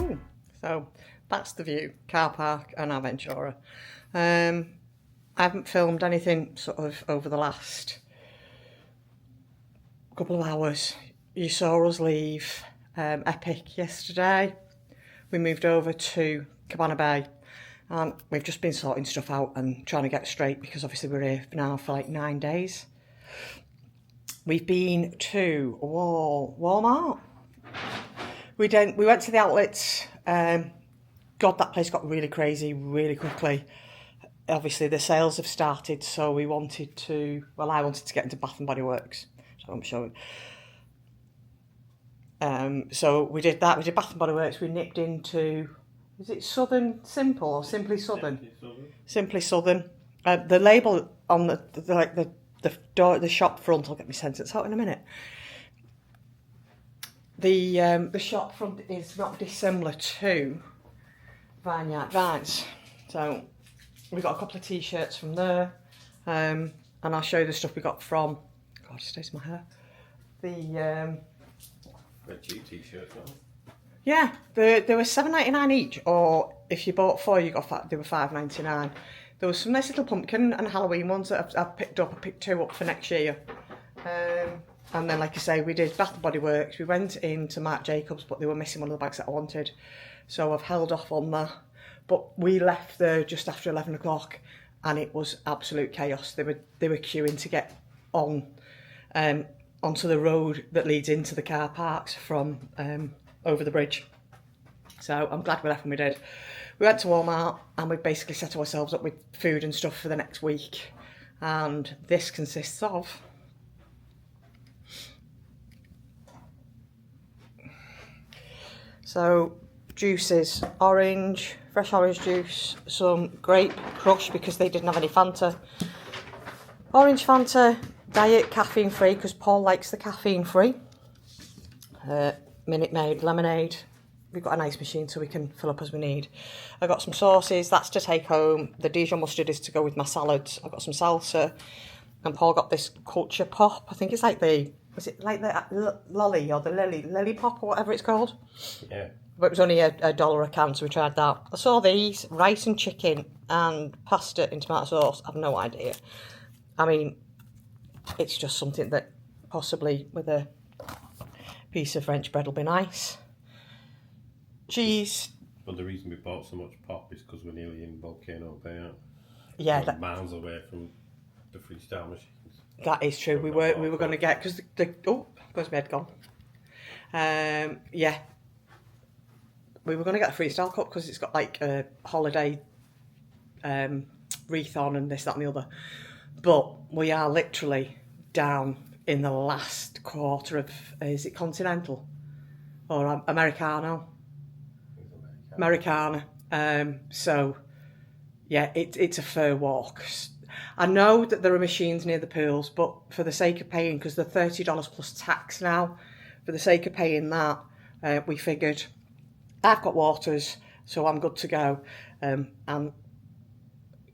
Ooh, so that's the view, car park and Aventura. I haven't filmed anything sort of over the last couple of hours. You saw us leave Epic yesterday. We moved over to Cabana Bay and we've just been sorting stuff out and trying to get straight because obviously we're here now for like 9 days. We've been to Walmart. We went to the outlets. God, that place got really crazy really quickly. Obviously the sales have started, so I wanted to get into Bath and Body Works. So I'm showing. So we did that. We did Bath and Body Works. We nipped into, is it Southern Simple or Simply Southern? Simply Southern. The label on the door, the shop front. I'll get my sentence out in a minute. The shop front is not dissimilar to Vineyard Vines. So we got a couple of t-shirts from there, and I'll show you the stuff we got from. God, it stays in my hair. The They're cheap t-shirts, aren't they? Yeah, they were $7.99 each, or if you bought 4, they were $5.99. There was some nice little pumpkin and Halloween ones that I've picked up. I picked 2 up for next year. And then, like I say, we did Bath and Body Works. We went into Marc Jacobs, but they were missing one of the bags that I wanted, so I've held off on that. But we left there just after 11 o'clock, and it was absolute chaos. They were queuing to get on onto the road that leads into the car parks from over the bridge. So I'm glad we left when we did. We went to Walmart and we basically set ourselves up with food and stuff for the next week. And this consists of juices, orange, fresh orange juice, some grape crush because they didn't have any Fanta, orange Fanta, diet caffeine free because Paul likes the caffeine free, Minute Maid lemonade. We've got a nice machine so we can fill up as we need. I got some sauces, that's to take home. The Dijon mustard is to go with my salads. I've got some salsa, and Paul got this culture pop. I think it's like the lolly or the lily pop or whatever it's called. Yeah. But it was only $1 a can, so we tried that. I saw these, rice and chicken and pasta in tomato sauce. I've no idea. I mean, it's just something that possibly with a piece of French bread will be nice. Cheese. Well, the reason we bought so much pop is because we're nearly in Volcano Bay, aren't we? Yeah. We're miles away from the freestyle machines. That is true. We were going to get, because where's my head gone? Yeah. We were going to get a freestyle cup because it's got like a holiday wreath on and this, that and the other. But we are literally down in the last quarter of, is it Continental? Or Americano? Americana. So, yeah, it's a fair walk. I know that there are machines near the pools, but for the sake of paying, because they're $30 plus tax now, for the sake of paying that, we figured I've got waters, so I'm good to go. And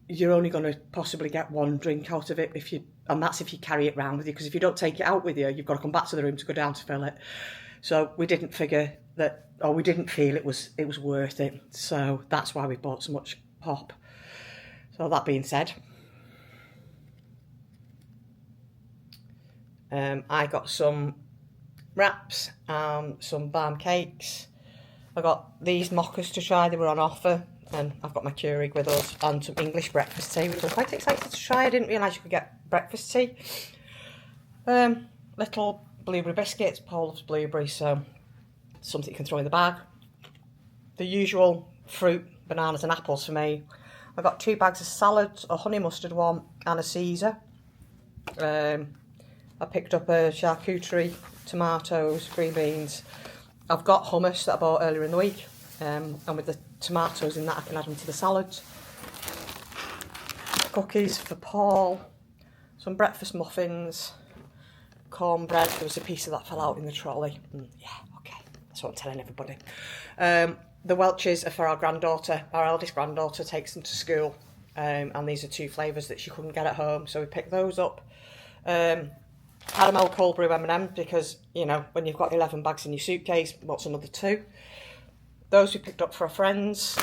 you're only going to possibly get one drink out of it and that's if you carry it round with you, because if you don't take it out with you, you've got to come back to the room to go down to fill it. So we didn't figure that, or we didn't feel it was worth it. So that's why we bought so much pop. So that being said, I got some wraps and some balm cakes. I got these mochas to try, they were on offer, and I've got my Keurig with us and some English breakfast tea, which I'm quite excited to try. I didn't realise you could get breakfast tea. Little blueberry biscuits, Paul loves blueberry, so something you can throw in the bag. The usual fruit, bananas and apples for me. I got 2 bags of salads, a honey mustard one and a Caesar. I picked up a charcuterie, tomatoes, green beans, I've got hummus that I bought earlier in the week, and with the tomatoes in that I can add them to the salads. Cookies for Paul, some breakfast muffins, cornbread. There was a piece of that fell out in the trolley. Yeah, okay, that's what I'm telling everybody. The Welch's are for our granddaughter. Our eldest granddaughter takes them to school, and these are 2 flavours that she couldn't get at home, so we picked those up. Caramel cold brew M&M, because, you know, when you've got 11 bags in your suitcase, what's another 2? Those we picked up for our friends.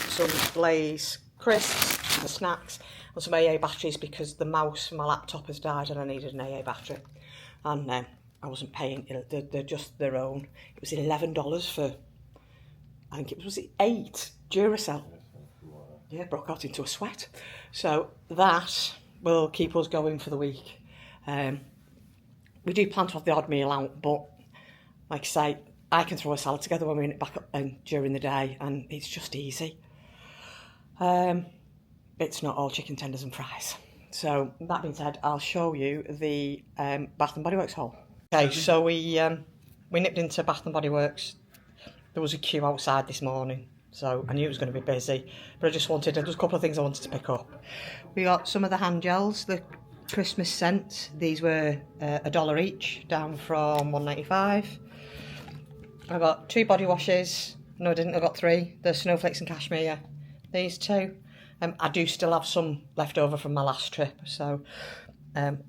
Some Blaze crisps for snacks, and some AA batteries because the mouse for my laptop has died and I needed an AA battery. And I wasn't paying, they're just their own. It was $11 for, I think it was 8 Duracell. Yeah, broke out into a sweat. So that will keep us going for the week. We do plan to have the odd meal out, but like I say, I can throw a salad together when we're in it back up during the day, and it's just easy. It's not all chicken tenders and fries. So that being said, I'll show you the Bath and Body Works haul. Okay, so we nipped into Bath and Body Works. There was a queue outside this morning, so I knew it was going to be busy, but there was a couple of things I wanted to pick up. We got some of the hand gels, the Christmas scents. These were $1 each, down from $1.95. I got 2 body washes. No, I didn't. I got 3. The Snowflakes and Cashmere. These 2. I do still have some left over from my last trip. So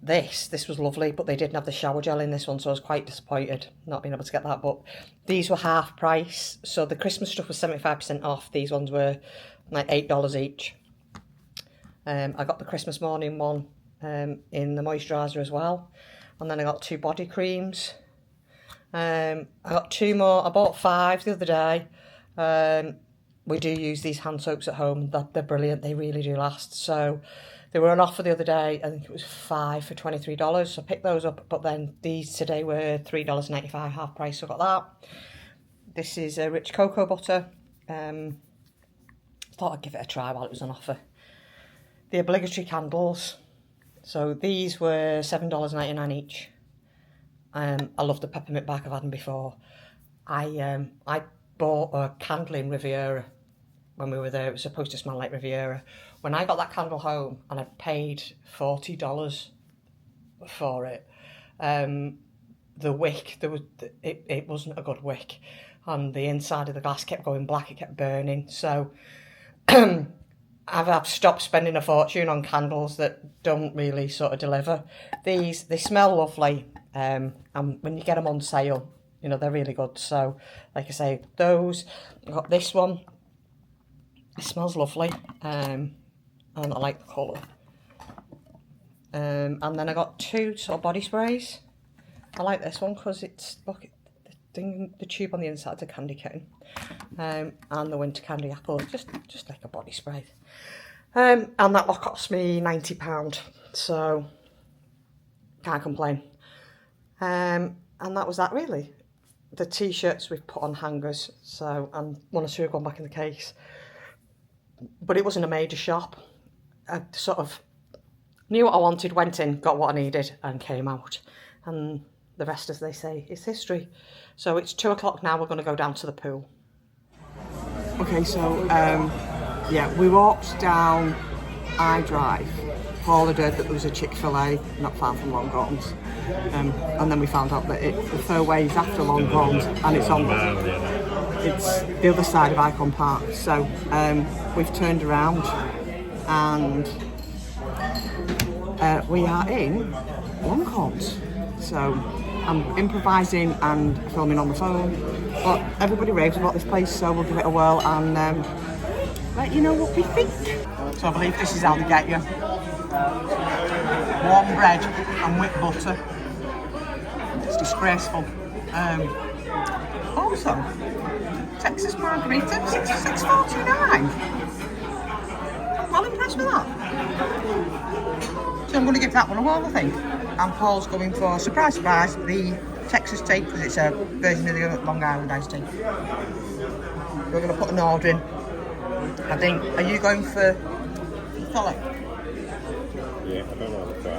this was lovely, but they didn't have the shower gel in this one, so I was quite disappointed not being able to get that. But these were half price. So the Christmas stuff was 75% off. These ones were like $8 each. I got the Christmas morning one in the moisturiser as well, and then I got 2 body creams. I got 2 more. I bought 5 the other day. We do use these hand soaps at home. They're brilliant. They really do last. So they were on offer the other day. I think it was 5 for $23. So I picked those up. But then these today were $3.95 half price. So I got that. This is a rich cocoa butter. Thought I'd give it a try while it was on offer. The obligatory candles. So these were $7.99 each. I love the peppermint bag. I've had them before. I bought a candle in Riviera when we were there. It was supposed to smell like Riviera. When I got that candle home and I paid $40 for it, the wick, it wasn't a good wick, and the inside of the glass kept going black. It kept burning. So I've stopped spending a fortune on candles that don't really sort of deliver. They smell lovely, and when you get them on sale, you know, they're really good. So, like I say, those, I got this one. It smells lovely, and I like the colour. And then I got 2 sort of body sprays. I like this one because it's, look, the tube on the inside is a candy cane, and the winter candy apple, just like a body spray. And that lot cost me £90, so can't complain. And that was that really. The t-shirts we've put on hangers, so, and 1 or 2 have gone back in the case. But it wasn't a major shop. I sort of knew what I wanted, went in, got what I needed, and came out. And the rest, as they say, is history. So it's 2 o'clock now. We're going to go down to the pool. Okay, so yeah, we walked down I Drive. Paul had heard that there was a Chick-fil-A not far from LongHorn's, and then we found out that the fairway is after LongHorn's, and it's the other side of Icon Park. So we've turned around and we are in LongHorn's. So I'm improvising and filming on the phone, but everybody raves about this place, so we'll give it a whirl and let you know what we think. So I believe this is how they get you. Warm bread and whipped butter. It's disgraceful. Also, Texas margarita, $6.49. I'm well impressed with that. So I'm going to give that one a whirl, I think. And Paul's going for, surprise, surprise, the Texas tea, because it's a version of the Long Island iced tea. We're going to put an order in. I think, are you going for the fillet? Yeah, I don't know how to try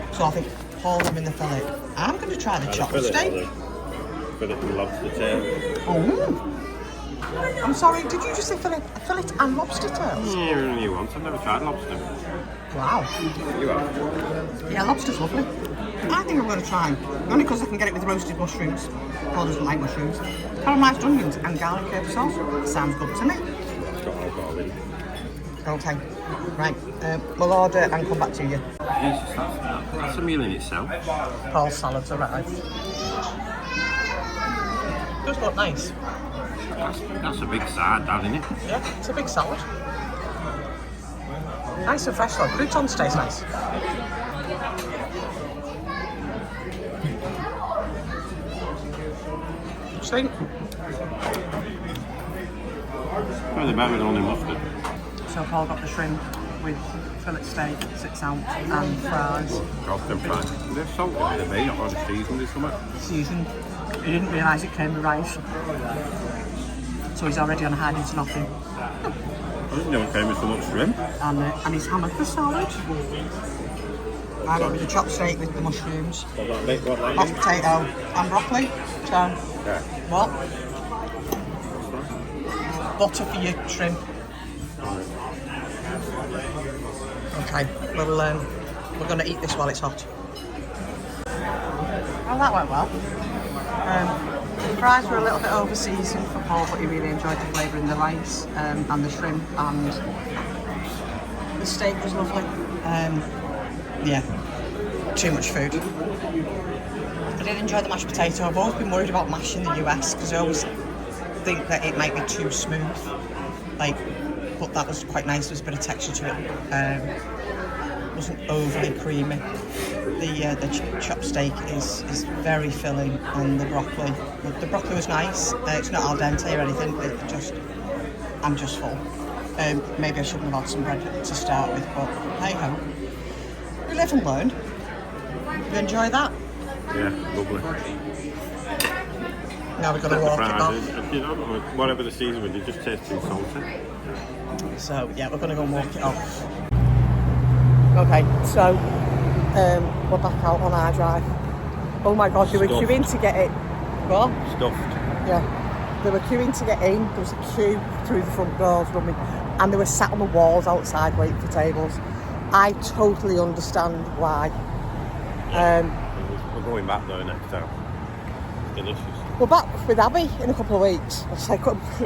it. So I think Paul's having the fillet. I'm going to try the chopped steak. fillet and lobster tail. Oh. I'm sorry, did you just say fillet and lobster tails? Yeah, really new ones. I've never tried lobster. Wow. You have? Yeah, lobster's lovely. I think I'm going to try them. Only because I can get it with roasted mushrooms. Paul doesn't like mushrooms. Caramelised onions and garlic herb sauce. Sounds good to me. It's got alcohol in it. Okay. Right. We'll order and come back to you. Jesus, that's a meal in itself. Paul's salads are right. Does look nice. That's a big side, that, isn't it? Yeah, it's a big salad. Nice and fresh though. Crouton stays nice. Sweet. Well, they're better with only mustard. So Paul got the shrimp with fillet steak, 6 ounce, and fries. Chopped and fried. They're salty, they're made not on seasoned or something. Seasoned. He didn't realise it came with rice. So he's already on a hiding to nothing. I didn't know it came with so much shrimp. And he's hammered the salad. I got with the chopped steak with the mushrooms. Mashed potato and broccoli. So, Yeah. what? Butter for your shrimp. Okay, we're going to eat this while it's hot. Oh, that went well. The fries were a little bit over seasoned for Paul, but he really enjoyed the flavour in the rice and the shrimp, and the steak was lovely. Yeah, too much food. I did enjoy the mashed potato. I've always been worried about mash in the US because I always think that it might be too smooth. But that was quite nice. There's a bit of texture to it. Wasn't overly creamy. The chopped steak is very filling, and the broccoli was nice. It's not al dente or anything. I'm just full. Maybe I shouldn't have had some bread to start with, but hey ho. We live and learn. You enjoy that? Yeah, lovely. Now we're going to walk it off. You know, whatever the season with, it just tastes too salty. So yeah, we're going to go and walk it off. Okay, so we're back out on our drive. Oh my god, they were queuing to get it. What? Stuffed. Yeah. They were queuing to get in. There was a queue through the front doors running, and they were sat on the walls outside waiting for tables. I totally understand why. We're going back though next time. Delicious. We're back with Abby in a couple of weeks.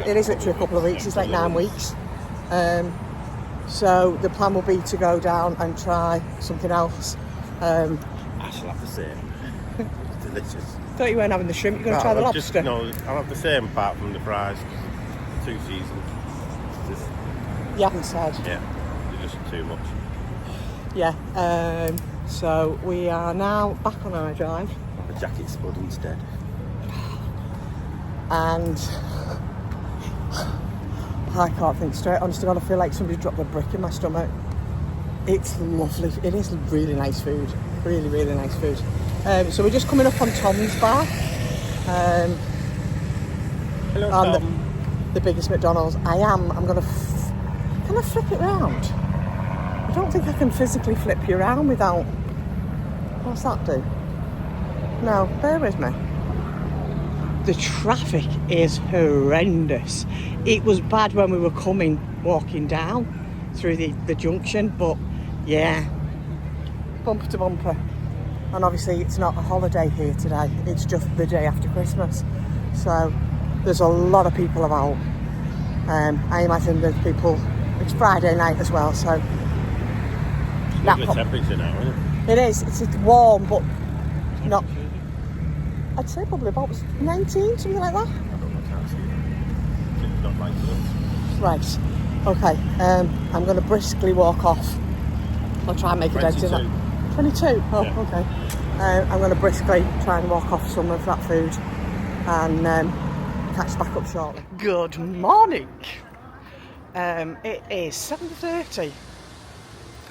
It is literally a couple of weeks. It's like 9 weeks. So the plan will be to go down and try something else. I shall have the same. It's delicious. Thought you weren't having the shrimp. You're going to try the lobster? No, I'll have the same apart from the fries. 2 seasons. You haven't said. Yeah, they're just too much. Yeah. So we are now back on our drive. Have a jacket spud instead. And I can't think straight. Honestly, I feel like somebody dropped a brick in my stomach. It's lovely. It is really nice food. Really, really nice food. So we're just coming up on Tom's Bar. Hello, on Tom. The biggest McDonald's. I'm going to... Can I flip it round? I don't think I can physically flip you around without... What's that do? No, bear with me. The traffic is horrendous. It was bad when we were walking down through the junction, but yeah, bumper to bumper. And obviously it's not a holiday here today, it's just the day after Christmas. So there's a lot of people about. I imagine there's people, it's Friday night as well, so... It's the temperature now, isn't it? It is, it's warm, but not... I'd say probably about 19, something like that. I can't see it. It's not like this. Right, okay, I'm going to briskly walk off. I'll try and make a dent in that. 22? Oh, yeah. Okay. I'm going to briskly try and walk off some of that food and catch back up shortly. Good morning. It is 7:30.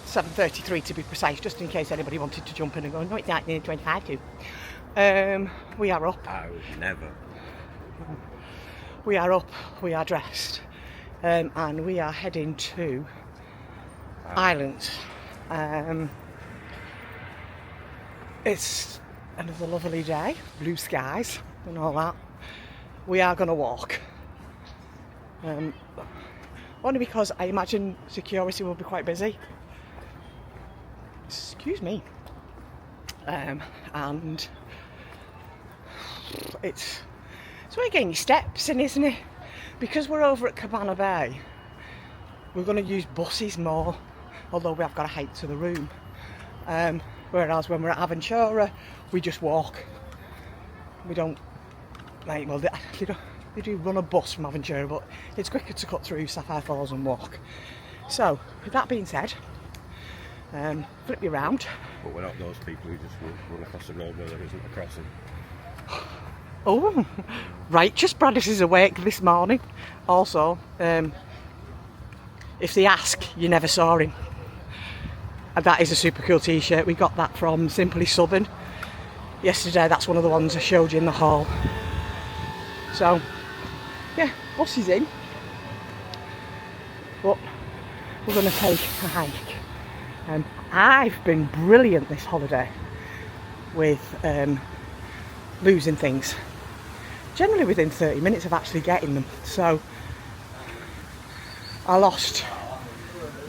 7:33 to be precise, just in case anybody wanted to jump in and go, no, it's not 25 to. We are up. I would never. We are up, we are dressed, and we are heading to Ireland. It's another lovely day, blue skies, and all that, we are going to walk. Only because I imagine security will be quite busy. Excuse me. And it's like getting your steps in, isn't it? Because we're over at Cabana Bay, we're going to use buses more, although we have got to hike to the room. Whereas when we're at Aventura, we just walk. We don't, like, well, they do run a bus from Aventura, but it's quicker to cut through Sapphire Falls and walk. So, with that being said, flip you round. But we're not those people who just run across the road where there isn't a crossing. Oh, righteous Braddis is awake this morning. Also, if they ask, you never saw him. And that is a super cool t-shirt. We got that from Simply Southern yesterday. That's one of the ones I showed you in the hall. So, yeah, bus is in. But we're going to take a hike. I've been brilliant this holiday with losing things. Generally within 30 minutes of actually getting them. So, I lost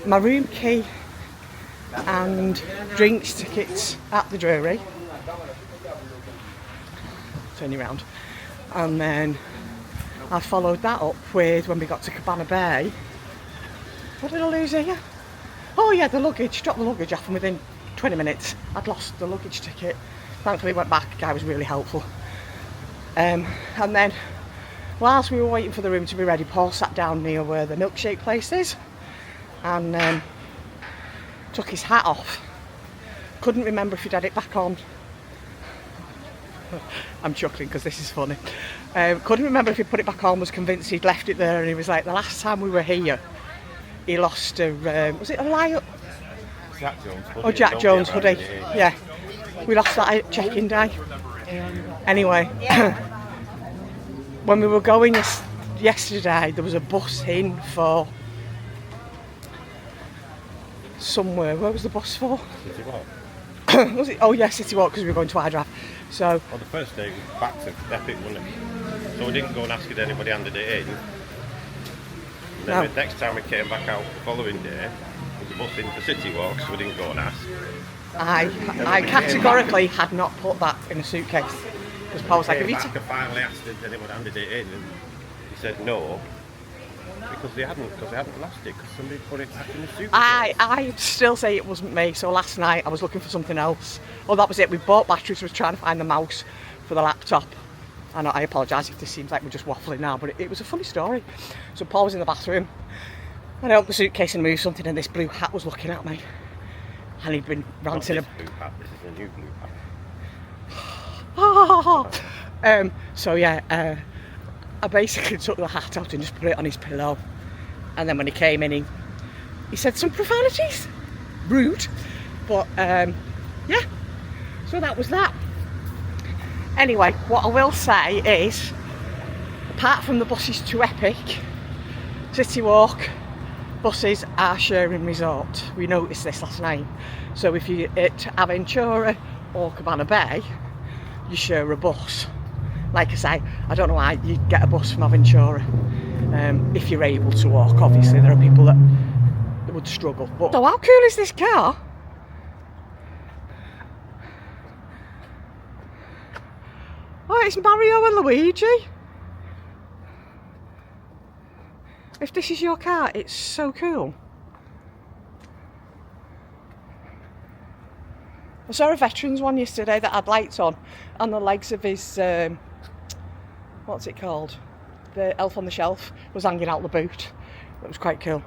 my room key and drinks tickets at the Drury. Turn you around. And then I followed that up with, when we got to Cabana Bay, what did I lose here? Oh yeah, the luggage. Dropped the luggage off, and within 20 minutes I'd lost the luggage ticket. Thankfully went back, the guy was really helpful. And then whilst we were waiting for the room to be ready, Paul sat down near where the milkshake place is and took his hat off. Couldn't remember if he'd had it back on. I'm chuckling because this is funny. Couldn't remember if he put it back on, was convinced he'd left it there, and he was like, the last time we were here, he lost a, was it a lion? Jack Jones hoodie. Oh, Jack Jones hoodie. Yeah. We lost that at check-in day. Anyway, when we were going yesterday, there was a bus in for somewhere. Where was the bus for? City Walk. Was it? Oh yeah, City Walk, because we were going to iDrive. So. Well, the first day was back to Epic, wasn't it? So we didn't go and ask if anybody handed it in. And then the next time we came back out the following day, there was a bus in for City Walk, so we didn't go and ask. I categorically had not put that in a suitcase. Because Paul was like, I finally asked if anyone handed it in, and he said no. Because they hadn't lost it, because somebody put it back in the suitcase. I still say it wasn't me, so last night I was looking for something else. Oh, that was it, we bought batteries, was trying to find the mouse for the laptop. And I apologise if this seems like we're just waffling now, but it was a funny story. So Paul was in the bathroom, and I opened the suitcase and moved something, and this blue hat was looking at me. And he'd been ranting. Not this blue hat, this is a new blue hat. So yeah, I basically took the hat out and just put it on his pillow. And then when he came in, he said some profanities. Rude. But yeah, so that was that. Anyway, what I will say is, apart from the buses to Epic, City Walk, buses are sharing resort. We noticed this last night. So if you're at Aventura or Cabana Bay, you share a bus. Like I say, I don't know why you'd get a bus from Aventura if you're able to walk. Obviously there are people that would struggle. But so how cool is this car? Oh, it's Mario and Luigi. If this is your car, it's so cool. I saw a veterans one yesterday that had lights on, and the legs of his, what's it called? The Elf on the Shelf was hanging out the boot. It was quite cool.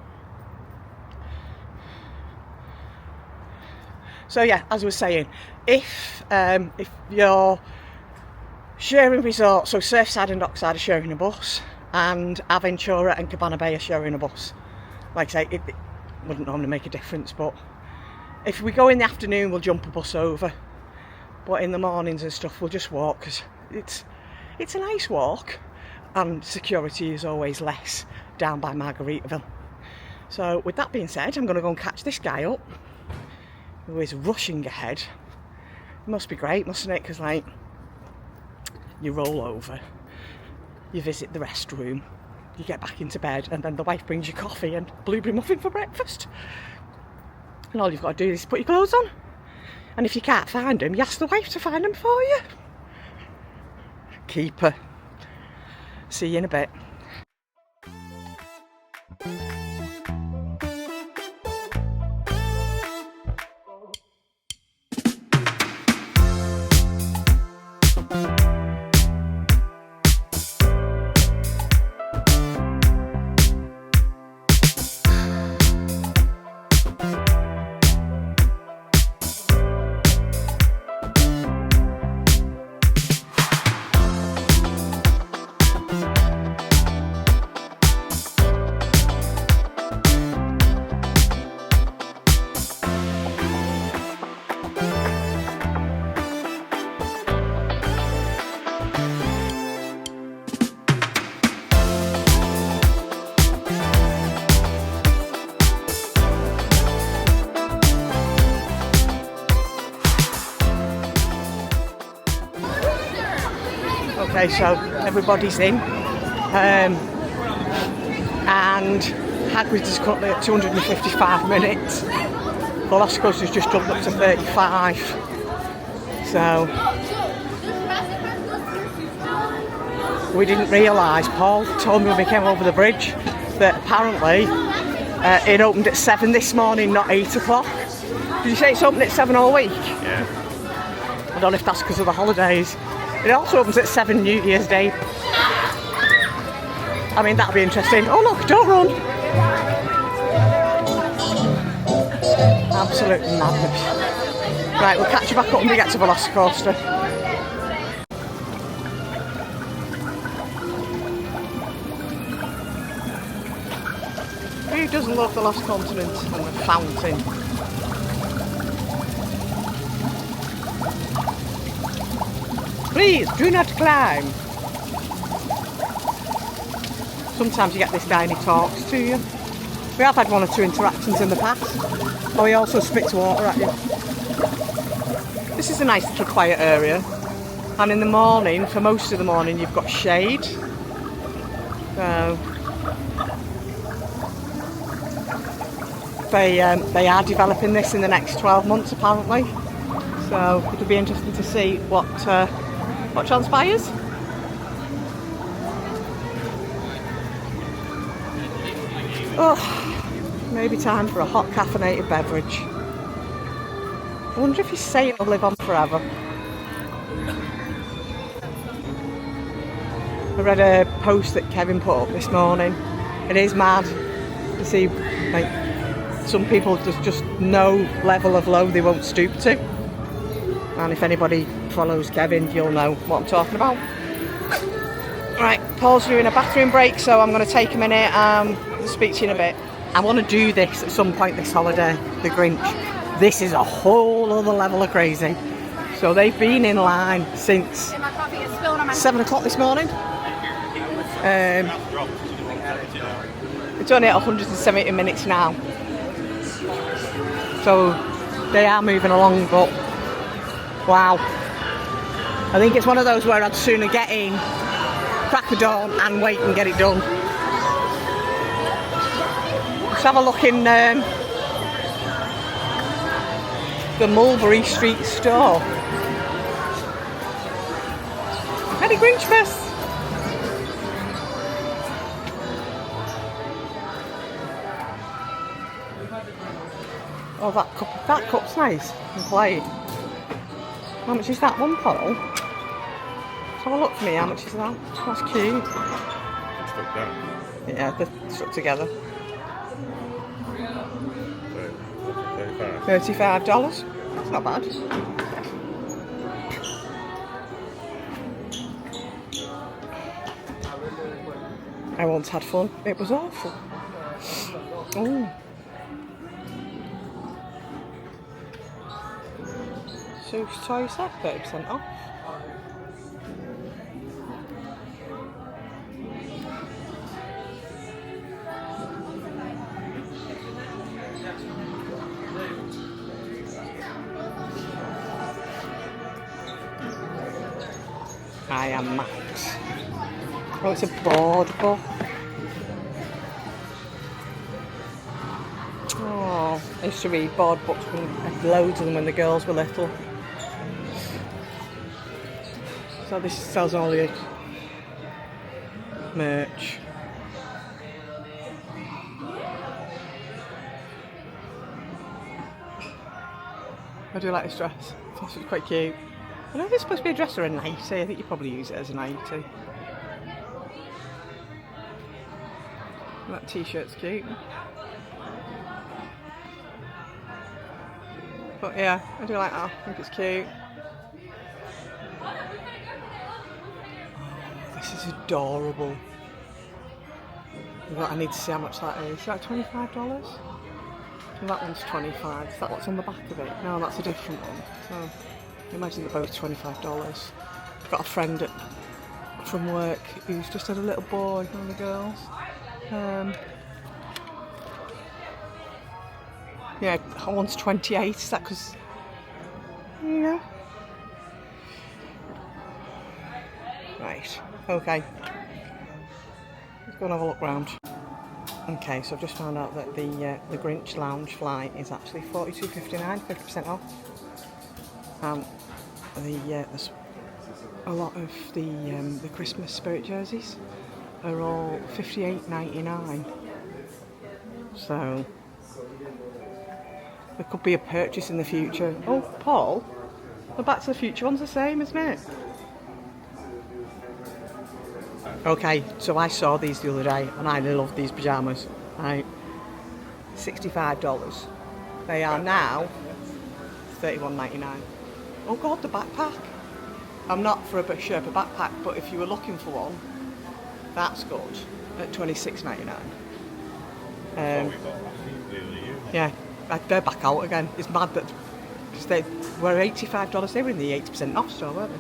So yeah, as I was saying, if you're sharing resort, so Surfside and Dockside are sharing a bus, and Aventura and Cabana Bay are sharing a bus. Like I say, it wouldn't normally make a difference, but if we go in the afternoon, we'll jump a bus over. But in the mornings and stuff, we'll just walk, because it's a nice walk, and security is always less down by Margaritaville. So with that being said, I'm going to go and catch this guy up, who is rushing ahead. It must be great, mustn't it? Because like, you roll over, you visit the restroom, you get back into bed, and then the wife brings you coffee and blueberry muffin for breakfast. And all you've got to do is put your clothes on. And if you can't find them, you ask the wife to find them for you. Keeper. See you in a bit. Okay, so everybody's in, and Hagrid's is currently at 255 minutes. Velocicoaster's just jumped up to 35. So we didn't realise, Paul told me when we came over the bridge, that apparently it opened at 7 this morning, not 8 o'clock. Did you say it's open at 7 all week? Yeah. I don't know if that's because of the holidays. It also opens at 7 New Year's Day. I mean, that'll be interesting. Oh look, don't run! Absolute madness. Right, we'll catch you back up when we get to Velocicoaster. Who doesn't love the Lost Continent and the fountain? Please, do not climb. Sometimes you get this guy and he talks to you. We have had 1 or 2 interactions in the past. Oh, he also spits water at you. This is a nice little quiet area. And in the morning, for most of the morning, you've got shade. So they are developing this in the next 12 months, apparently. So it'll be interesting to see what transpires. Oh, maybe time for a hot caffeinated beverage. I wonder if he's saying it'll live on forever. I read a post that Kevin put up this morning. It is mad to see, like, some people just no level of low they won't stoop to. And if anybody follows Kevin, you'll know what I'm talking about. Right, Paul's doing a bathroom break, so I'm going to take a minute and speak to you in a bit. I want to do this at some point this holiday, the Grinch. This is a whole other level of crazy. So they've been in line since 7 o'clock this morning. It's only at 170 minutes now. So they are moving along, but wow. I think it's one of those where I'd sooner get in, crack of dawn and wait and get it done. Let's have a look in the Mulberry Street store. Merry Grinchmas! Oh, that cup's nice and plain. How much is that one, Paul? Have a look for me, how much is that? That's cute. Stuck down. Yeah, they're stuck together. $35. That's not bad. I once had fun. It was awful. Oh. Sue's toy set, 30% off. I am Max. Oh, it's a board book. Oh, I used to read board books, and I had loads of them when the girls were little. So this sells all the merch. I do like this dress. I think it's quite cute. I don't know if it's supposed to be a dress or a nightie. I think you probably use it as a nightie. That t-shirt's cute. But yeah, I do like that. I think it's cute. Oh, this is adorable. I need to see how much that is. Is that $25? And that one's 25. Is that what's on the back of it? No, that's a different one. So imagine they're both $25. I've got a friend from work who's just had a little boy, one of the girls. Yeah, one's 28. Is that because? Yeah. Right. Okay. Let's go and have a look round. Okay, so I've just found out that the Grinch Lounge flight is actually $42.59, 50% off. There's a lot of the Christmas spirit jerseys are all $58.99. So there could be a purchase in the future. Oh, Paul, the Back to the Future one's the same, isn't it? Okay, so I saw these the other day and I love these pyjamas. Right, $65. They are now $31.99. Oh God, the backpack. I'm not for a Sherpa backpack, but if you were looking for one, that's good at $26.99. Yeah, they're back out again. It's mad that because they were $85. They were in the 80% off store, weren't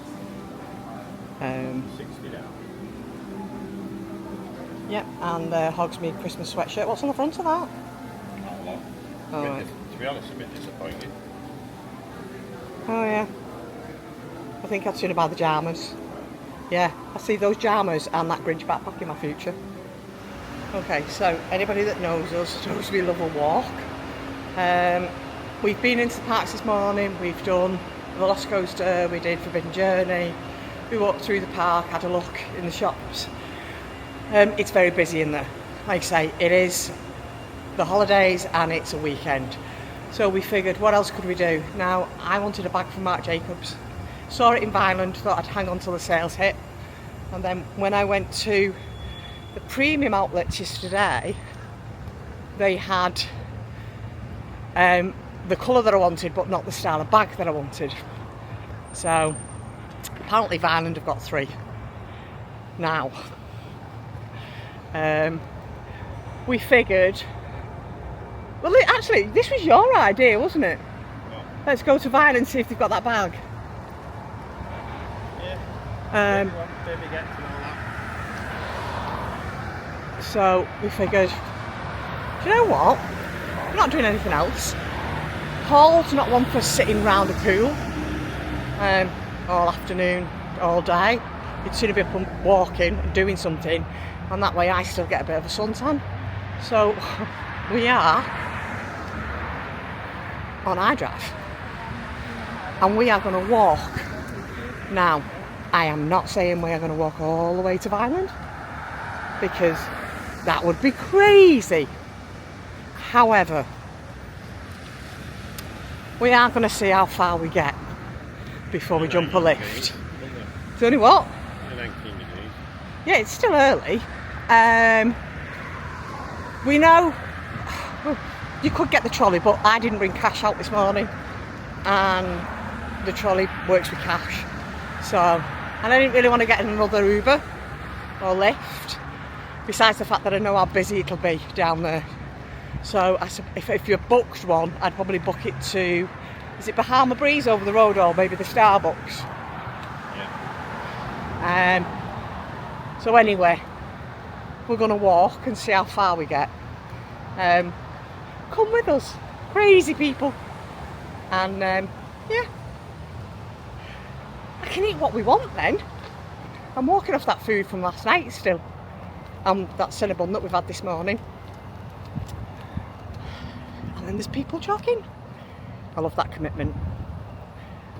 they? 60 now. Yep, and Hogsmeade Christmas sweatshirt. What's on the front of that? Not a lot. Oh, right. To be honest, a bit disappointing. Oh yeah. I think I'd sooner buy the pyjamas. Yeah, I see those pyjamas and that Grinch backpack in my future. Okay, so anybody that knows us knows we love a walk. We've been into the parks this morning. We've done the Lost Coaster. We did Forbidden Journey. We walked through the park, had a look in the shops. It's very busy in there. Like I say, it is the holidays and it's a weekend. So we figured, what else could we do? Now, I wanted a bag from Marc Jacobs. Saw it in Vineland, thought I'd hang on till the sales hit. And then when I went to the premium outlets yesterday, they had the colour that I wanted, but not the style of bag that I wanted. So apparently Vineland have got 3 now. We figured, well actually this was your idea, wasn't it? Yeah. Let's go to Vineland and see if they've got that bag. Yeah. Baby gets and all that. So we figured, do you know what? We're not doing anything else. Paul's not one for sitting round a pool all afternoon, all day. He'd sooner be up walking and doing something, and that way I still get a bit of a suntan. So we are on iDrive and we are going to walk. Now, I am not saying we are going to walk all the way to Vineland because that would be crazy. However, we are going to see how far we get before we jump a lift. It's only what? 19 degrees. Yeah, it's still early. We know you could get the trolley, but I didn't bring cash out this morning and the trolley works with cash. So, and I didn't really want to get another Uber or Lyft, besides the fact that I know how busy it'll be down there. So if you booked one, I'd probably book it to, is it Bahama Breeze over the road or maybe the Starbucks? Yeah. So anyway, we're going to walk and see how far we get. Come with us, crazy people. And yeah, I can eat what we want then. I'm walking off that food from last night still. And that Cinnabon that we've had this morning. And then there's people jogging. I love that commitment.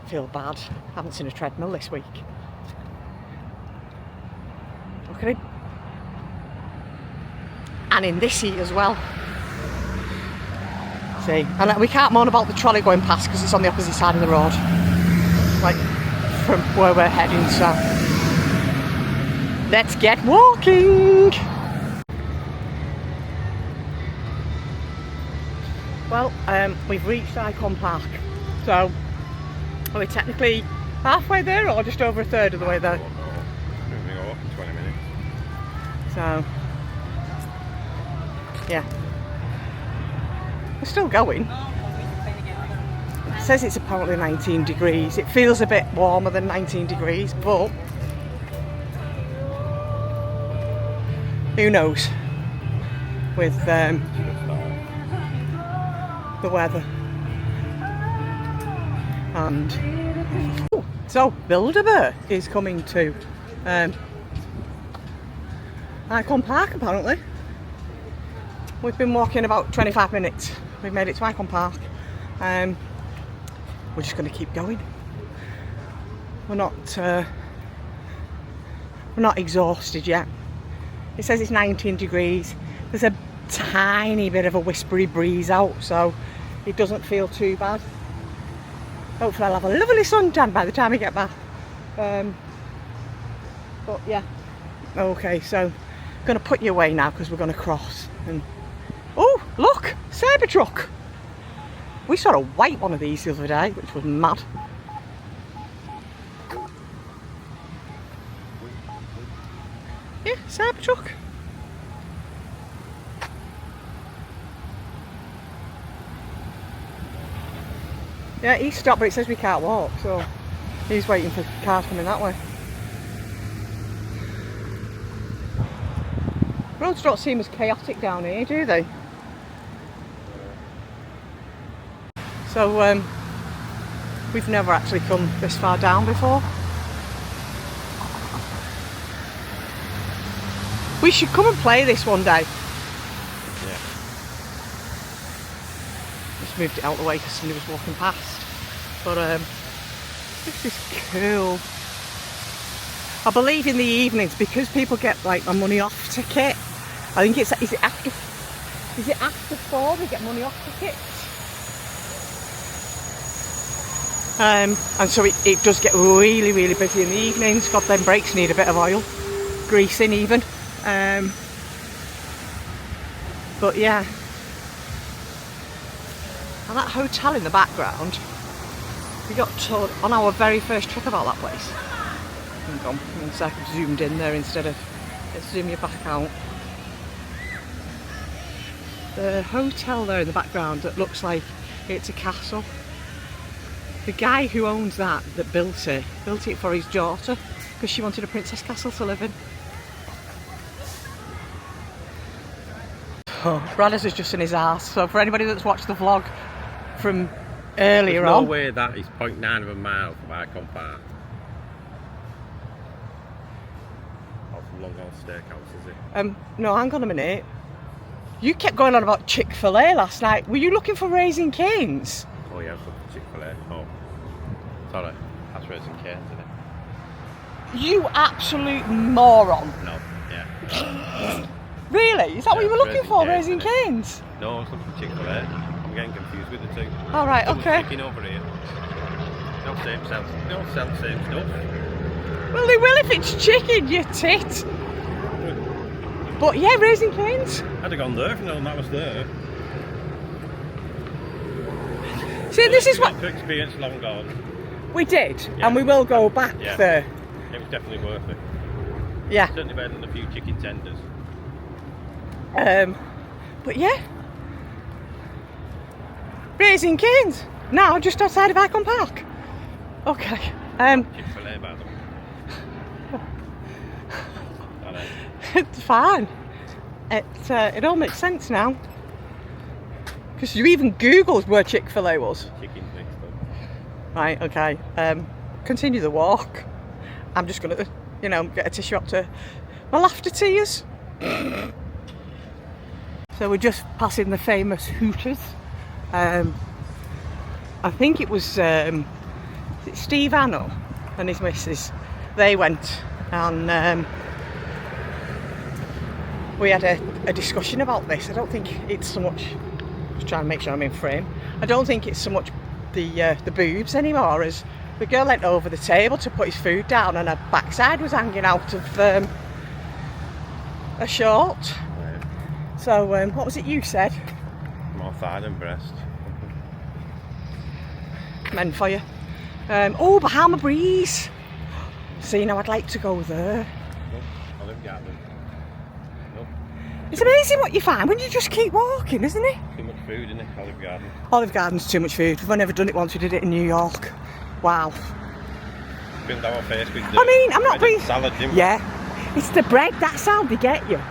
I feel bad. I haven't seen a treadmill this week. Look at him. And in this heat as well. See, and we can't moan about the trolley going past because it's on the opposite side of the road. Like from where we're heading, so let's get walking. Well, we've reached Icon Park, so are we technically halfway there or just over a third of the way there? Moving off in 20 minutes. So, yeah. We're still going. It says it's apparently 19 degrees. It feels a bit warmer than 19 degrees, but who knows with the weather. And so Bilderberg is coming to Icon Park apparently. We've been walking about 25 minutes. We've made it to Icon Park. We're just going to keep going. We're not exhausted yet. It says it's 19 degrees. There's a tiny bit of a whispery breeze out, so it doesn't feel too bad. Hopefully I'll have a lovely suntan by the time we get back. But yeah. Okay, so I'm going to put you away now because we're going to cross. And oh, look! Cybertruck! We saw a white one of these the other day, which was mad. Yeah, Cybertruck. Yeah, he stopped, but it says we can't walk, so he's waiting for cars coming that way. Roads don't seem as chaotic down here, do they? So, we've never actually come this far down before. We should come and play this one day. Yeah. Just moved it out of the way because somebody was walking past. But this is cool. I believe in the evenings, because people get like a money off ticket. I think is it after 4 they get money off tickets? And so it does get really, really busy in the evenings. God, them brakes need a bit of oil, greasing even. But yeah, and that hotel in the background, we got told on our very first trip about that place. Hang on, 1 sec, I've zoomed in there instead of, let's zoom you back out. The hotel there in the background that looks like it's a castle. The guy who owns that built it for his daughter because she wanted a princess castle to live in. Oh, Bradders is just in his arse. So for anybody that's watched the vlog from earlier There's no on, way that is 0.9 of a mile from Icon Park. Or from LongHorn Steakhouse, is it? no, hang on a minute. You kept going on about Chick-fil-A last night. Were you looking for Raising Cane's? Oh yeah, for Chick-fil-A. Oh, sorry, that's Raising Cane's, isn't it? You absolute moron. No, yeah. Really? Is that what you were looking for, Raising Cane's, Cane's? No, I was looking for Chick-fil-A. I'm getting confused with the two. All right, okay. Chicken over here. No, same stuff. Well, they will if it's chicken, you tit. But yeah, Raising Cane's. I'd have gone there if known that was there. See, this is what to experience LongHorn. we did, Yeah. and we will go back there. It was definitely worth it. Yeah. Certainly better than a few chicken tenders. But yeah, Raising Cane's now just outside of Icon Park. Okay. Chick-fil-A, by the way. It's fine. It all makes sense now. Because you even Googled where Chick-fil-A was. Chicken's next up. Right, okay. Continue the walk. I'm just going to you know, get a tissue up to my laughter tears. So we're just passing the famous Hooters. I think it was Steve Anno and his missus. They went and we had a discussion about this. I don't think it's so much, just trying to make sure I'm in frame. I don't think it's so much the boobs anymore, as the girl leant over the table to put his food down and her backside was hanging out of a short. Right. So what was it you said? More thigh than breast. Men for you. Oh, Bahama Breeze. See, now I'd like to go there. Nope. Olive Garden. Nope. It's amazing what you find when you just keep walking, isn't it? Too much food in it, Olive Garden. Olive Garden's too much food. We've never done it once. We did it in New York. Wow. Build our face with I mean, I'm not being... salad, didn't we? Yeah. It's the bread. That's how they get you.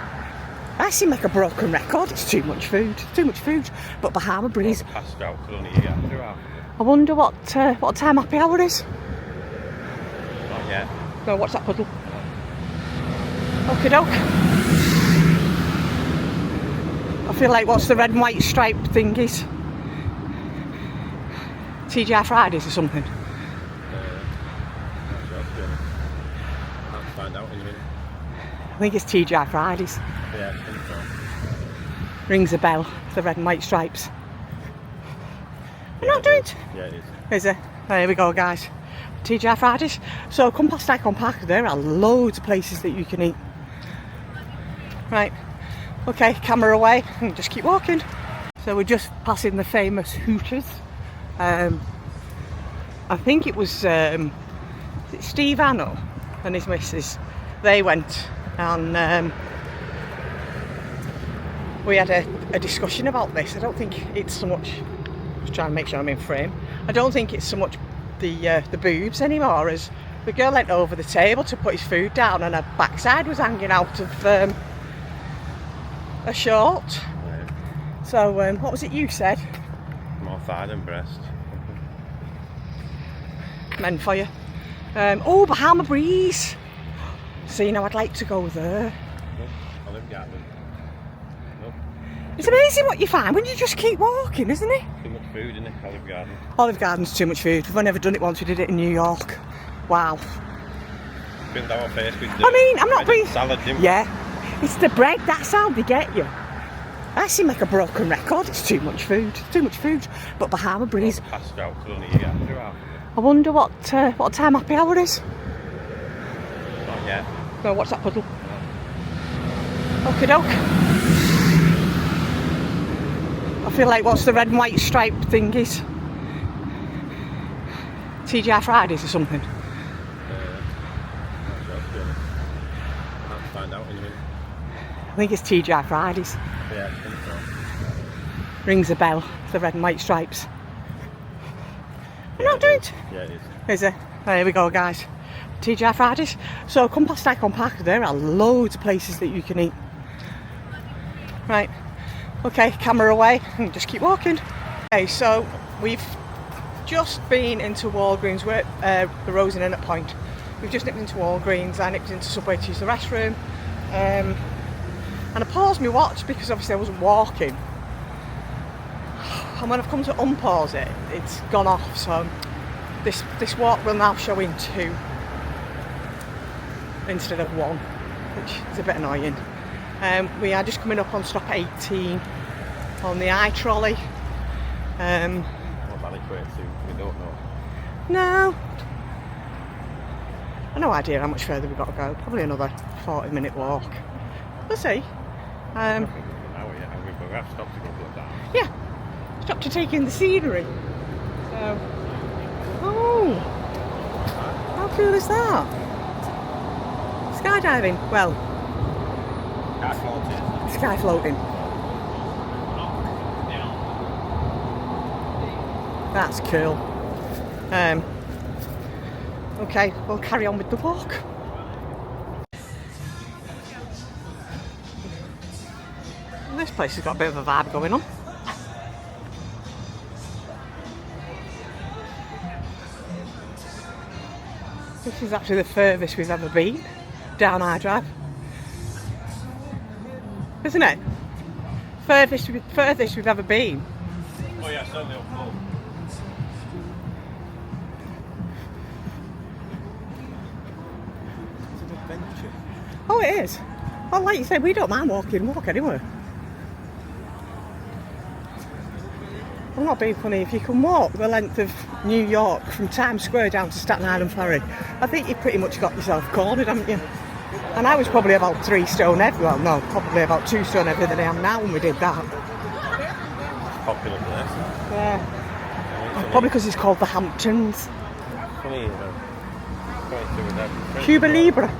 I seem like a broken record. It's too much food. Too much food. But Bahama Breeze. Passed out, could only eat after half. I wonder what time happy hour is. Not yet. No, what's that puddle? Okie doke. I feel like what's the red and white striped thingies? TGI Fridays or something. Not sure, to be honest. I'll find out in a minute. I think it's TGI Fridays. Yeah, I think so. Rings a bell, the red and white stripes. We're not doing it. Yeah, it is. Is it? There we go, guys. TGI Fridays. So come past Icon Park, there are loads of places that you can eat. Right. Okay, camera away and just keep walking. So we're just passing the famous Hooters. I think it was Steve Anno and his missus. They went and we had a discussion about this. I don't think it's so much, just trying to make sure I'm in frame. I don't think it's so much the boobs anymore, as the girl leant over the table to put his food down and her backside was hanging out of a short. Right. So what was it you said? More thigh than breast. Men for you. Oh, Bahama Breeze. See, now I'd like to go there. Nope. Olive Garden. Nope. It's amazing what you find when you just keep walking, isn't it? Too much food in it, Olive Garden. Olive Garden's too much food. We've never done it once. We did it in New York. Wow. Build our face with I mean, I'm not being... salad, didn't we? Yeah. It's the bread. That's how they get you. I seem like a broken record. It's too much food. Too much food. But Bahama Breeze. Passed out, could only eat after half. I wonder what time happy hour is. Not yet. No, what's that puddle? Okie doke. I feel like what's the red and white striped thingies? TGI Fridays or something. Not sure, to be honest. I'll find out in a minute. I think it's TGI Fridays. Yeah, I think so. Rings a bell, the red and white stripes. We're not doing it. Yeah, it is. Is it? There we go, guys. TGI Fridays. So come past Icon Park, there are loads of places that you can eat. Right. Okay, camera away and just keep walking. Okay, so we've just been into Walgreens. We're at the Rose Inn at Point. We've just nipped into Walgreens. I nipped into Subway to use the restroom. And I paused my watch because obviously I wasn't walking. And when I've come to unpause it, it's gone off. So this walk will now show in 2 instead of 1, which is a bit annoying. We are just coming up on stop 18 on the iTrolley. What that equates to, we don't know. No. I've no idea how much further we've got to go. Probably another 40-minute walk. We'll see. I think it's an hour yet, and we have stopped to go look down. Yeah. Stop to take in the scenery. So. Oh. How cool is that? Skydiving. Well, Sky floating. sky floating. That's cool. Okay, we'll carry on with the walk. This place has got a bit of a vibe going on. This is actually the furthest we've ever been. down I Drive. Isn't it? Furthest we've ever been. Oh yeah, certainly up full. It's an adventure. Oh, it is. Well, like you say, we don't mind walk anywhere. I'm not being funny. If you can walk the length of New York from Times Square down to Staten Island Ferry, I think you've pretty much got yourself cornered, haven't you? And I was probably about 3 stone heavy. Well, no, probably about 2 stone heavier than I am now when we did that. Popular place. Yeah. Probably because it's called the Hamptons. Funny, Cuba Libre.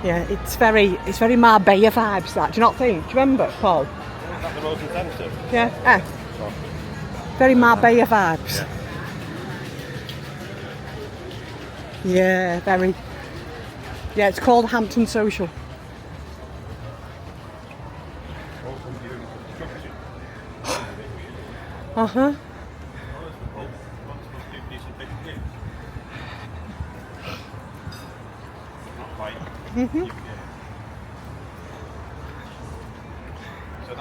Yeah, it's very Marbella vibes. That, do you not think? Do you remember, Paul? Is that the Rosen Centre? Yeah. Very Marbella vibes. Yeah, very. Yeah, it's called Hampton Social. Uh-huh. Mm-hmm.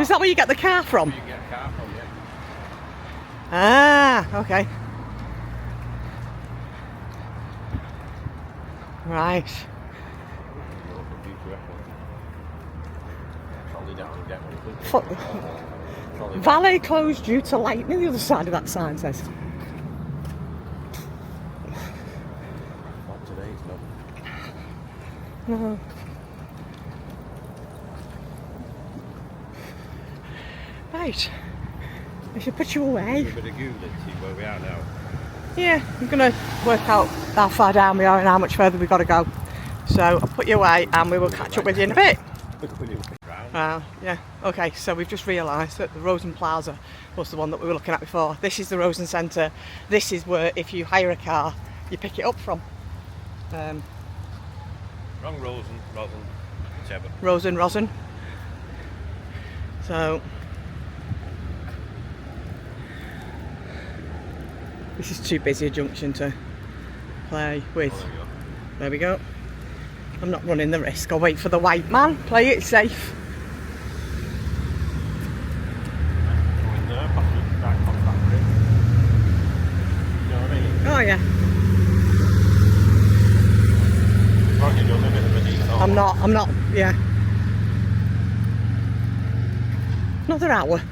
Is that where you get the car from? You get a car from, yeah. Ah, okay. Right. Valet closed due to lightning. The other side of that sign says. Not today, it's not. No. Right. I should put you away. A bit of Google and see where we are now. Yeah, I'm going to work out how far down we are and how much further we've got to go. So I'll put you away and we will catch up with you in a bit. Yeah, okay, so we've just realised that the Rosen Plaza was the one that we were looking at before. This is the Rosen Centre. This is where, if you hire a car, you pick it up from. Wrong Rosen, whichever. Rosen. So, this is too busy a junction to play with. There we go. I'm not running the risk. I'll wait for the white man. Play it safe. Oh yeah. I'm not, yeah. Another hour.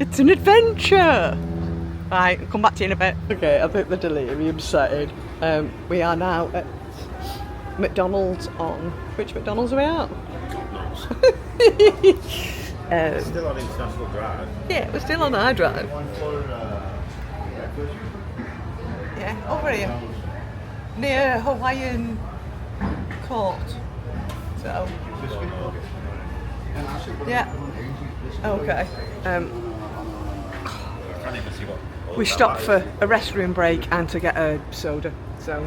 It's an adventure. Right, I'll come back to you in a bit. Okay, I think the delirium's setting. We are now at McDonald's on... Which McDonald's are we at? Still on International Drive. Yeah, we're still on our drive. Yeah, over here. Near Hawaiian Court. So... Yeah. Okay. We stopped for a restroom break and to get a soda. So,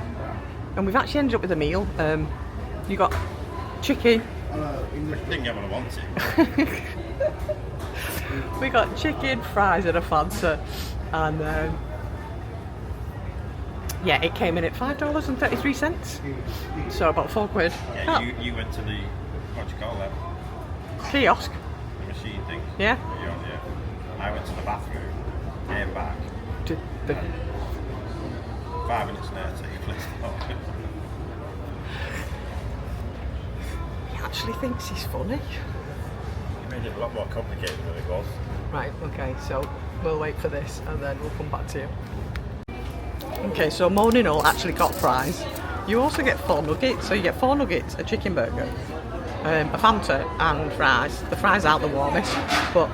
and we've actually ended up with a meal. You got chicken. Didn't get what I wanted. We got chicken, fries, and a Fanta, and yeah, it came in at $5.33. So about £4. Yeah, you went to the, what do you call that? Kiosk. The machine thing. Yeah. Yeah. I went to the bathroom, came back. 5 minutes later, you flipped off. He actually thinks he's funny. You made it a lot more complicated than it was. Right, okay, so we'll wait for this and then we'll come back to you. Okay, so Moaning Hole actually got fries. You also get 4 nuggets, so you get 4 nuggets, a chicken burger, a Fanta and fries. The fries aren't the warmest, but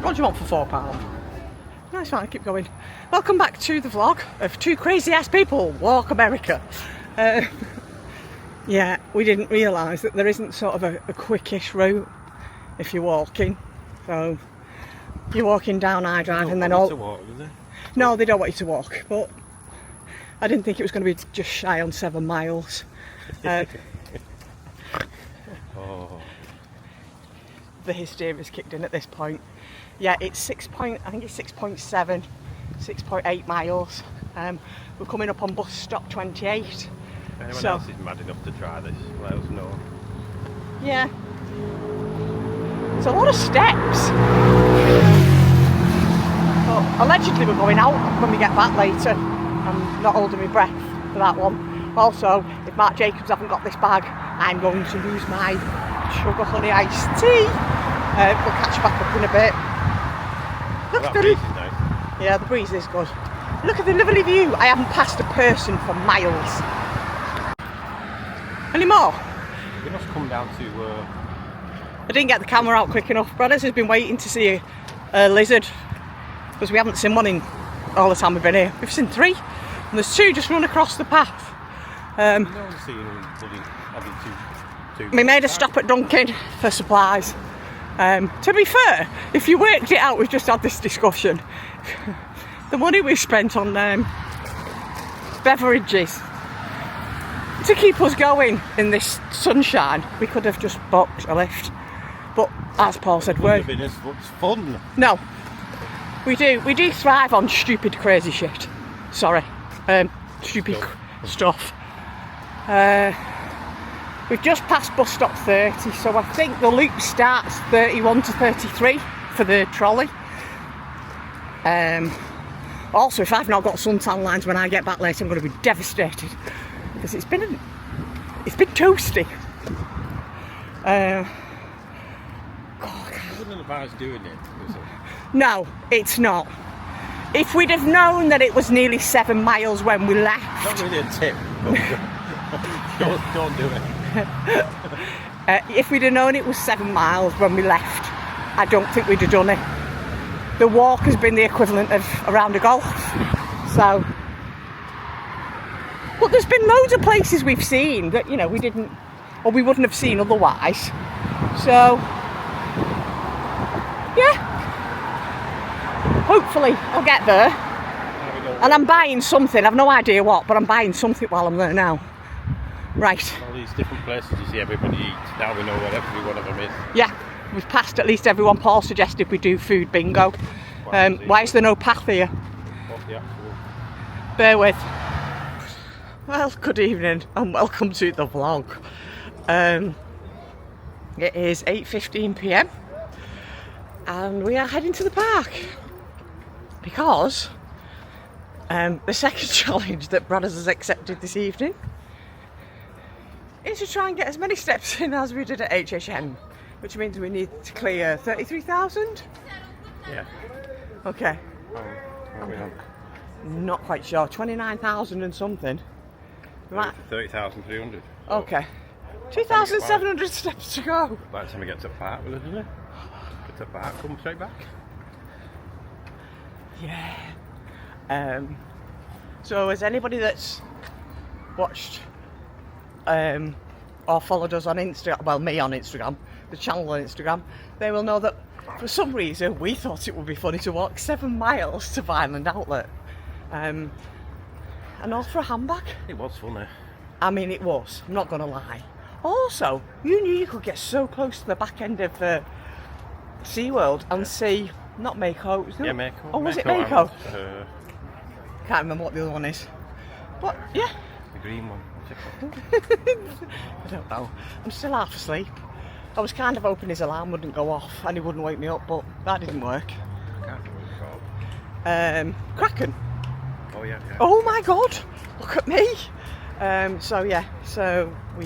what do you want for £4? Nice one, keep going. Welcome back to the vlog of 2 crazy ass people walk America. Yeah, we didn't realise that there isn't sort of a quickish route if you're walking. So you're walking down I Drive and then all... To walk, do they? No, they don't want you to walk, but I didn't think it was going to be just shy on 7 miles. Oh. The hysteria's kicked in at this point. Yeah, it's I think it's 6.7 6.8 miles. We're coming up on bus stop 28. If anyone else is mad enough to try this, let us know. Yeah. It's a lot of steps. But allegedly we're going out when we get back later. I'm not holding my breath for that one. Also, if Mark Jacobs haven't got this bag, I'm going to lose my sugar honey iced tea. We'll catch back up in a bit. Look at the breeze is nice. Yeah, the breeze is good. Look at the lovely view. I haven't passed a person for miles. Any more? We must come down to... I didn't get the camera out quick enough. Brothers has been waiting to see a lizard because we haven't seen one in all the time we've been here. We've seen 3 and there's 2 just run across the path. No one's seen them bloody having two. We made a stop at Dunkin' for supplies. To be fair, if you worked it out, we've just had this discussion. The money we spent on beverages to keep us going in this sunshine, we could have just booked a lift. But as Paul said, It wouldn't have been as much fun. No, we do thrive on stupid, crazy shit. Sorry, stupid stuff. We've just passed bus stop 30, so I think the loop starts 31 to 33 for the trolley. Also, if I've not got suntan lines when I get back later, I'm going to be devastated because it's been toasty. I wouldn't advise doing it. No, it's not. If we'd have known that it was nearly 7 miles when we left. Not really a tip. Don't do it. If we'd have known it was 7 miles when we left, I don't think we'd have done it. The walk has been the equivalent of a round of golf. So, but there's been loads of places we've seen that, you know, we didn't, or we wouldn't have seen otherwise. So, yeah. Hopefully I'll get there. And I'm buying something. I've no idea what, but I'm buying something while I'm there now. Right. All these different places you see everybody eat. Now we know where every one of them is. Yeah. We've passed at least everyone. Paul suggested we do food bingo. Why is there no path here? What's the actual... Bear with. Well, good evening and welcome to the vlog. It is 8:15 p.m. and we are heading to the park because the second challenge that Brothers has accepted this evening is to try and get as many steps in as we did at HHN. Which means we need to clear 33,000? Yeah. Okay. What are we on? Not quite sure. 29,000 and something. 30,300. Okay. 2,700 steps to go. By the time we get to the park, will it, doesn't it? Get to the park, come straight back. Yeah. So as anybody that's watched or followed us on Instagram, well, me on Instagram, the channel on Instagram, they will know that for some reason we thought it would be funny to walk 7 miles to Vineland Outlet. And all for a handbag. It was funny. I mean, it was, I'm not going to lie. Also, you knew you could get so close to the back end of SeaWorld and see, not Mako. Yeah, Mako. Oh, was it Mako? Mako? Can't remember what the other one is. But, yeah. The green one. What's it called? I don't know. I'm still half asleep. I was kind of hoping his alarm wouldn't go off and he wouldn't wake me up, but that didn't work. I can't remember what it's called. Kraken. Oh yeah. Oh my god, look at me. So yeah, so we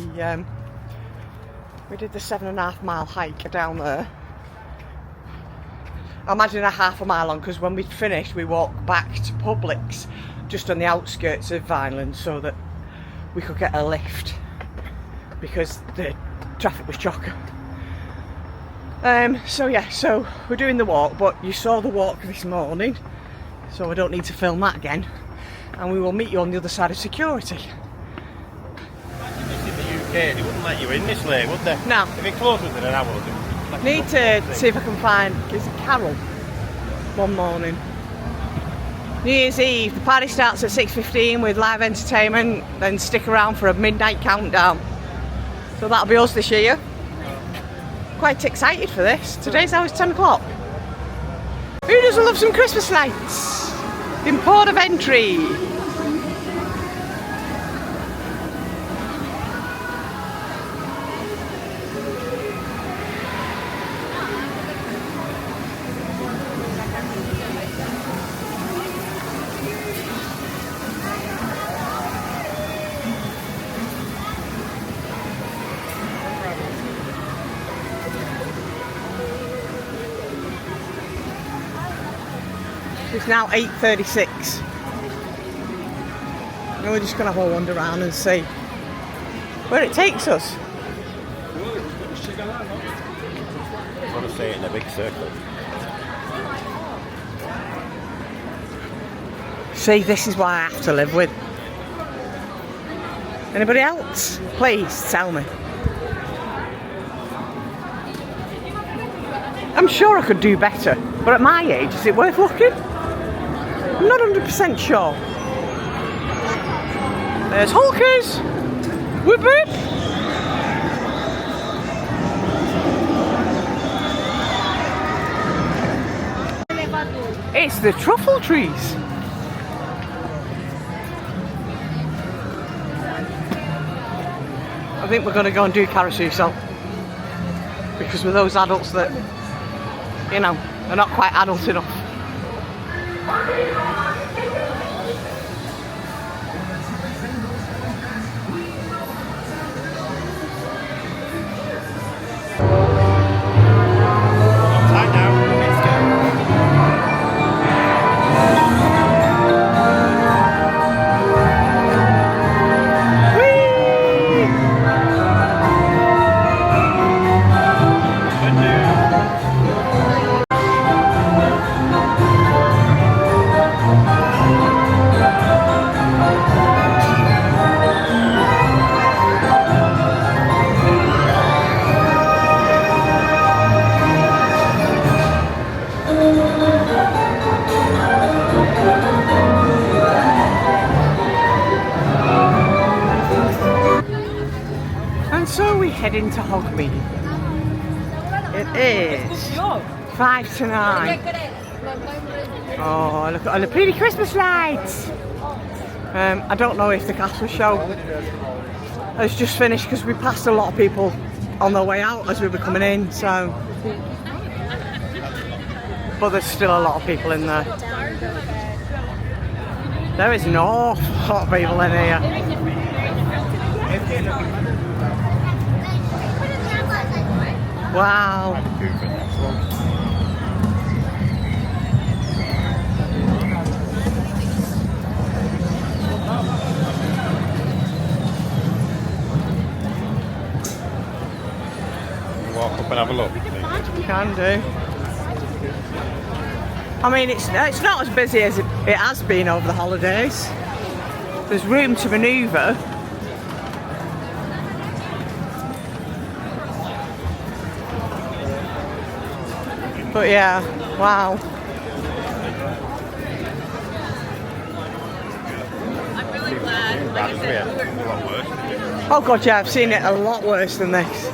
did the 7.5 mile hike down there. I imagine a half a mile on, because when we finished we walked back to Publix just on the outskirts of Vineland so that we could get a lift because the traffic was chocker. So yeah, so we're doing the walk, but you saw the walk this morning, so I don't need to film that again, and we will meet you on the other side of security. Imagine this in the UK, they wouldn't let you in this late, would they? No. If it closed within an hour, they would Need to see if I can find, is it Carol? One morning. New Year's Eve, the party starts at 6:15 with live entertainment, then stick around for a midnight countdown. So that'll be us this year. Quite excited for this. Today's hour is 10 o'clock. Who doesn't love some Christmas lights? In port of entry. It's now 8:36. And we're just going to have a wander around and see where it takes us. I want to say it in a big circle. See, this is what I have to live with. Anybody else? Please tell me. I'm sure I could do better, but at my age, is it worth looking? I'm not 100% sure. There's Hulkers! Whip whip! It's the truffle trees. I think we're going to go and do carousel. Because with those adults that, you know, are not quite adult enough. Head into Hogwarts. It is 5 to 9. Oh, look at all the pretty Christmas lights. I don't know if the castle show has just finished because we passed a lot of people on their way out as we were coming in, so. But there's still a lot of people in there. There is an awful lot of people in here. Wow. Walk up and have a look. Can do. I mean, it's not as busy as it has been over the holidays. There's room to manoeuvre. But yeah, wow. I'm really glad. Like I said, Oh god, yeah, I've seen it a lot worse than this.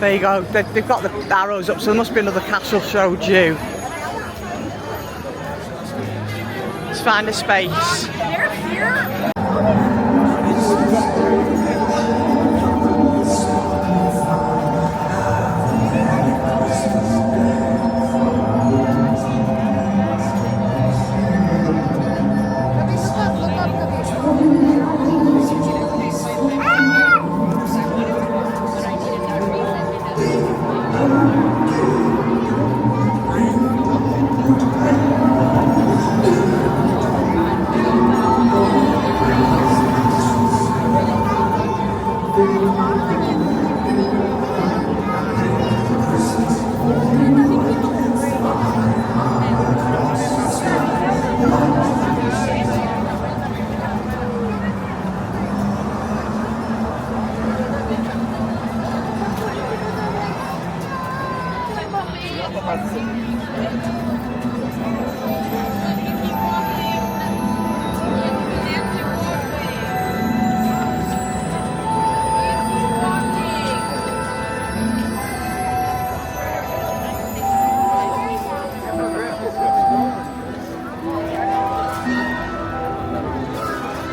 There you go, they've got the arrows up, so there must be another castle show due. Let's find a space. they're here.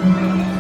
Bye.